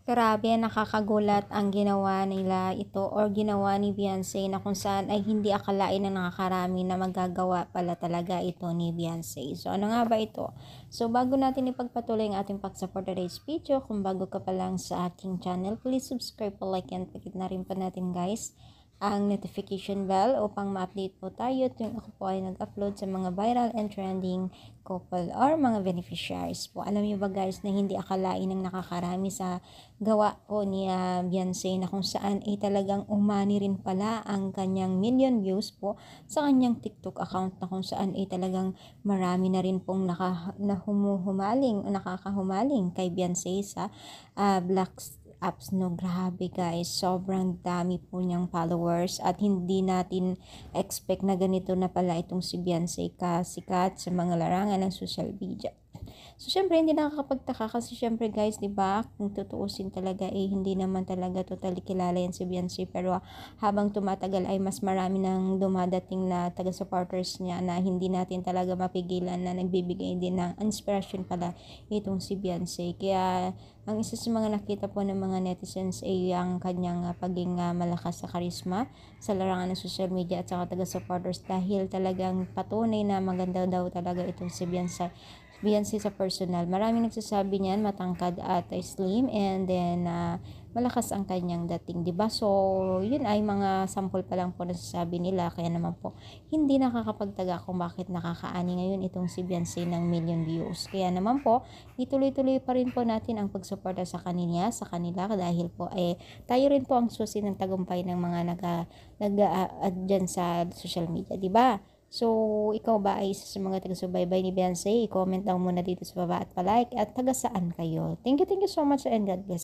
Grabe, nakakagulat ang ginawa nila ito or ginawa ni Beyonce na kung saan ay hindi akalain ng nakakarami na magagawa pala talaga ito ni Beyonce. So ano nga ba ito? So bago natin ipagpatuloy ang ating pag-support today's video, kung bago ka pa lang sa aking channel, please subscribe po, like and pakit na rin po natin guys ang notification bell upang ma-update po tayo tuwing ako po ay nag-upload sa mga viral and trending couple or mga beneficiaries po. Alam niyo ba guys na hindi akalain ng nakakarami sa gawa po ni Beyonce na kung saan ay talagang umani rin pala ang kanyang million views po sa kanyang TikTok account na kung saan ay talagang marami na rin pong nakakahumaling kay Beyonce sa Black apps, no? Grabe guys, sobrang dami po niyang followers at hindi natin expect na ganito na pala itong si Beyonce kasikat sa mga larangan ng social media. So, syempre, hindi nakakapagtaka kasi syempre guys, di ba kung tutuusin talaga hindi naman talaga totally kilala yan si Beyonce, pero habang tumatagal ay mas marami nang dumadating na taga-supporters niya na hindi natin talaga mapigilan na nagbibigay din ng inspiration pala itong si Beyonce. Kaya, ang isa sa mga nakita po ng mga netizens ay ang kanyang pagiging malakas sa karisma sa larangan ng social media at saka taga-supporters dahil talagang patunay na maganda daw talaga itong si Beyonce sa personal. Maraming nagsasabi niyan, matangkad at slim, and then malakas ang kanyang dating, 'di ba? So, yun ay mga sample pa lang po na nasasabi nila, kaya naman po hindi nakakapagtaga kung bakit nakakaani ngayon itong si Beyonce ng million views. Kaya naman po, ituloy-tuloy pa rin po natin ang pagsuporta sa kanila dahil po tayo rin po ang susi ng tagumpay ng mga dyan sa social media, 'di ba? So, ikaw ba ay isa sa mga taga-subaybay ni Beyonce? I-comment lang muna dito sa baba at palike at taga saan kayo. Thank you so much and God bless.